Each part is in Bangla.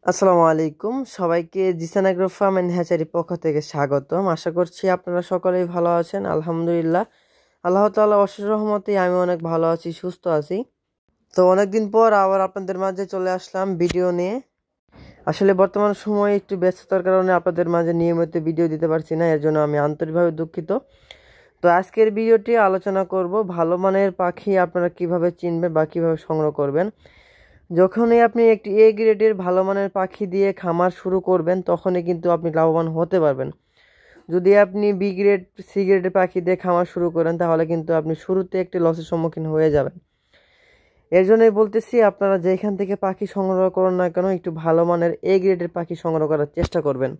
আসসালামু আলাইকুম সবাইকে Jisan agro farm and hatchery পক্ষ থেকে স্বাগতম। আশা করছি আপনারা সকলেই ভালো আছেন। আলহামদুলিল্লাহ, আল্লাহ তাআলা অশেষ রহমতে আমি অনেক ভালো আছি, সুস্থ আছি। তো অনেকদিন পর আবার আপনাদের মাঝে চলে আসলাম ভিডিও নিয়ে। আসলে বর্তমান সময়ে একটু ব্যস্ততার কারণে আপনাদের মাঝে নিয়মিত ভিডিও দিতে পারছি না, এর জন্য আমি আন্তরিকভাবে দুঃখিত। তো আজকের ভিডিওটি আলোচনা করব ভালো মানের পাখি আপনারা কিভাবে চিনবেন বা কিভাবে সংগ্রহ করবেন। যখনই আপনি একটি এ গ্রেডের ভালো মানের পাখি দিয়ে খামার শুরু করবেন তখনই কিন্তু আপনি লাভবান হতে পারবেন। যদি আপনি বি গ্রেড সি গ্রেডের পাখি দিয়ে খামার শুরু করেন তাহলে কিন্তু আপনি শুরুতে একটি লসের সম্মুখীন হয়ে যাবেন। এর জন্যই বলতেছি আপনারা যেখান থেকে পাখি সংগ্রহ করুন না কেন একটু ভালো মানের এ গ্রেডের পাখি সংগ্রহ করার চেষ্টা করবেন।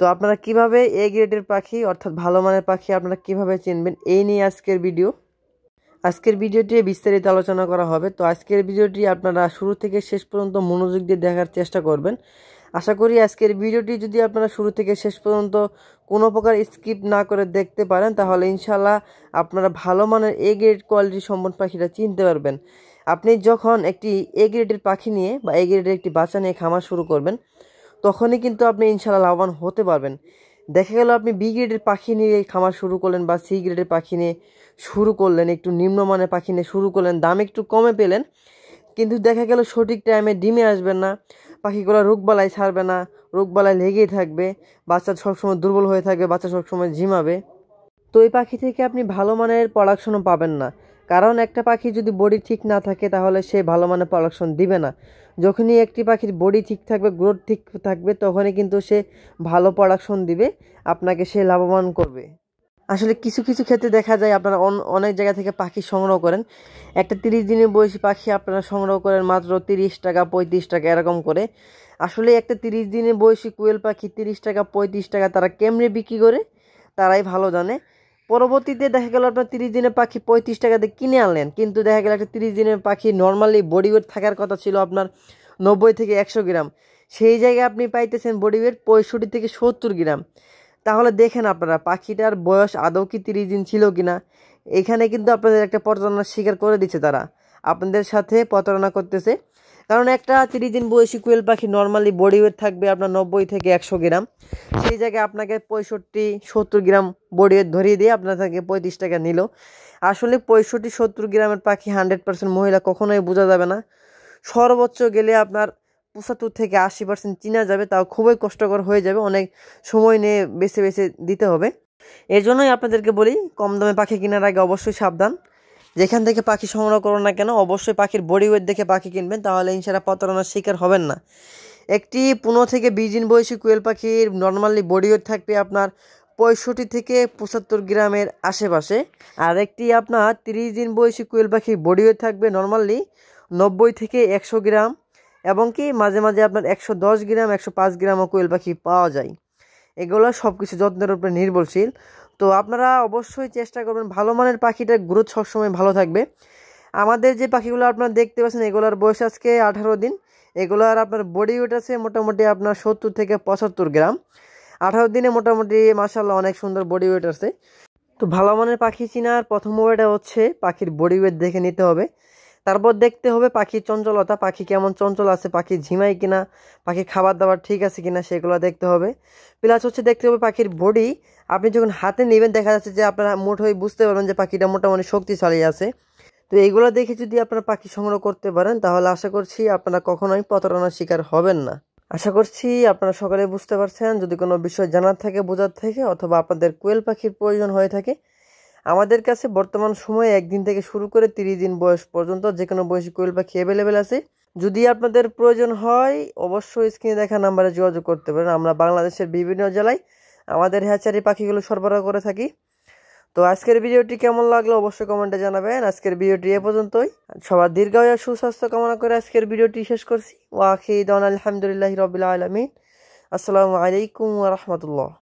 তো আপনারা কিভাবে এ গ্রেডের পাখি অর্থাৎ ভালো মানের পাখি আপনারা কিভাবে চিনবেন এই নিয়ে আজকের ভিডিও। আজকের ভিডিওটি বিস্তারিত আলোচনা করা হবে। তো আজকের ভিডিওটি আপনারা শুরু থেকে শেষ পর্যন্ত মনোযোগ দিয়ে দেখার চেষ্টা করবেন। আশা করি আজকের ভিডিওটি যদি আপনারা শুরু থেকে শেষ পর্যন্ত কোনো প্রকার স্কিপ না করে দেখতে পারেন তাহলে ইনশাল্লাহ আপনারা ভালো মানের এ গ্রেড কোয়ালিটি সম্পন্ন পাখিটা চিনতে পারবেন। আপনি যখন একটি এ গ্রেডের পাখি নিয়ে বা এ গ্রেডের একটি বাচ্চা নিয়ে খামার শুরু করবেন তখনই কিন্তু আপনি ইনশাল্লাহ লাভবান হতে পারবেন। দেখা গেল আপনি বি গ্রেডের পাখি নিয়ে খামার শুরু করলেন বা সি গ্রেডের পাখি নিয়ে শুরু করলেন, একটু নিম্নমানের পাখি নিয়ে শুরু করলেন, দাম একটু কমে পেলেন, কিন্তু দেখা গেল সঠিক টাইমে ডিমে আসবেন না, পাখিগুলো রোগবালাই ছাড়বে না, রোগবালাই লেগেই থাকবে, বাচ্চা সবসময় দুর্বল হয়ে থাকবে, বাচ্চা সবসময় ঝিমাবে। তো এই পাখি থেকে আপনি ভালো মানের প্রোডাকশনও পাবেন না। কারণ একটা পাখি যদি বডি ঠিক না থাকে তাহলে সে ভালো মানের প্রোডাকশন দিবে না। যখনই একটি পাখির বডি ঠিক থাকবে, গ্রোথ ঠিক থাকবে, তখনই কিন্তু সে ভালো প্রোডাকশন দিবে, আপনাকে সে লাভবান করবে। আসলে কিছু কিছু ক্ষেত্রে দেখা যায় আপনারা অনেক জায়গা থেকে পাখি সংগ্রহ করেন, একটা 30 দিনের বয়সী পাখি আপনারা সংগ্রহ করেন মাত্র 30 টাকা 35 টাকা এরকম করে। আসলে একটা 30 দিনের বয়সী কোয়েল পাখি 30 টাকা 35 টাকা তারা কেমনে বিক্রি করে তারাই ভালো জানে। পরবর্তীতে দেখা গেল আপনার 30 দিনের পাখি 35 টাকা দিয়ে কিনে আনলেন, কিন্তু দেখা গেল একটা 30 দিনের পাখি নর্মালি বডি ওয়েট থাকার কথা ছিল আপনার 90 থেকে 100 গ্রাম, সেই জায়গায় আপনি পাইতেছেন বডি ওয়েট 65 থেকে 70 গ্রাম। তাহলে দেখেন আপনারা পাখিটার বয়স আদৌ কি 30 দিন ছিল কিনা। এখানে কিন্তু আপনাদের একটা প্রতারণার শিকার করে দিচ্ছে, তারা আপনাদের সাথে প্রতারণা করতেছে। কারণ একটা 30 দিন বয়সী কোয়েল পাখি নর্মালি বডি ওয়েট থাকবে আপনার 90 থেকে 100 গ্রাম, সেই জায়গায় আপনাকে 65-70 গ্রাম বডি ওয়েট ধরিয়ে দিয়ে আপনার থেকে 35 টাকা নিল। আসলে 65-70 গ্রামের পাখি 100% মহিলা কখনোই বোঝা যাবে না। সর্বোচ্চ গেলে আপনার 75 থেকে 80% চিনা যাবে, তাও খুবই কষ্টকর হয়ে যাবে, অনেক সময় নিয়ে বেছে বেছে দিতে হবে। এর জন্যই আপনাদেরকে বলি কম দামে পাখি কেনার আগে অবশ্যই সাবধান। যেখান থেকে পাখি সংগ্রহ করুন না কেন অবশ্যই পাখির বডি ওয়েট দেখে পাখি কিনবেন, তাহলে ইনশাআল্লাহ প্রতারণার শিকার হবেন না। একটি 15 থেকে 20 দিন বয়সী কোয়েল পাখির নর্মালি বডি ওয়েট থাকবে আপনার 65 থেকে 75 গ্রামের আশেপাশে, আর একটি আপনার 30 দিন বয়সী কোয়েল পাখির বডি ওয়েট থাকবে নর্মালি 90 থেকে 100 গ্রাম, এবং কি মাঝে মাঝে আপনার 110 গ্রাম 105 গ্রামও কোয়েল পাখি পাওয়া যায়। এগুলো সব কিছু যত্নের উপরে নির্ভরশীল। তো আপনারা অবশ্যই চেষ্টা করবেন ভালো মানের পাখিটার গ্রোথ সবসময় ভালো থাকবে। আমাদের যে পাখিগুলো আপনারা দেখতে পাচ্ছেন এগুলোর বয়স আজকে 18 দিন, এগুলোর আপনার বডি ওয়েট আছে মোটামুটি আপনার 70 থেকে 75 গ্রাম। 18 দিনে মোটামুটি মাশাআল্লাহ অনেক সুন্দর বডি ওয়েট আছে। তো ভালো মানের পাখি চিনার প্রথম ওয়েটা হচ্ছে পাখির বডি ওয়েট দেখে নিতে হবে। তারপর দেখতে হবে পাখির চঞ্চলতা, পাখি কেমন চঞ্চল আছে, পাখি ঝিমাই কিনা, পাখির খাবার দাবার ঠিক আছে কিনা সেগুলো দেখতে হবে। প্লাস হচ্ছে দেখতে হবে পাখির বডি, আপনি যখন হাতে নেবেন দেখা যাচ্ছে যে আপনারা মুঠোয় বুঝতে পারবেন যে পাখিটা মোটামুটি শক্তিশালী আছে। তো এইগুলো দেখে যদি আপনারা পাখি সংগ্রহ করতে পারেন তাহলে আশা করছি আপনারা কখনোই প্রতারণার শিকার হবেন না। আশা করছি আপনারা সকলে বুঝতে পারছেন। যদি কোনো বিষয় জানার থাকে, বোঝার থেকে, অথবা আপনাদের কোয়েল পাখির প্রয়োজন হয়ে থাকে, আমাদের কাছে বর্তমান সময়ে 1 দিন থেকে শুরু করে 30 দিন বয়স পর্যন্ত যে কোনো বয়সী কোয়েল পাখি অ্যাভেলেবেল আছে। যদি আপনাদের প্রয়োজন হয় অবশ্যই স্ক্রিনে দেখা নাম্বারে যোগাযোগ করতে পারেন। আমরা বাংলাদেশের বিভিন্ন জেলায় আমাদের হ্যাচারি পাখিগুলো সরবরাহ করে থাকি। তো আজকের ভিডিওটি কেমন লাগলো অবশ্যই কমেন্টে জানাবেন। আজকের ভিডিওটি এ পর্যন্তই। সবার দীর্ঘায়ু সুস্বাস্থ্য কামনা করে আজকের ভিডিওটি শেষ করছি। ওয়া আখিরু দাওয়ানা আলহামদুলিল্লাহি রাব্বিল আলামিন। আসসালামু আলাইকুম ওয়া রাহমাতুল্লাহ।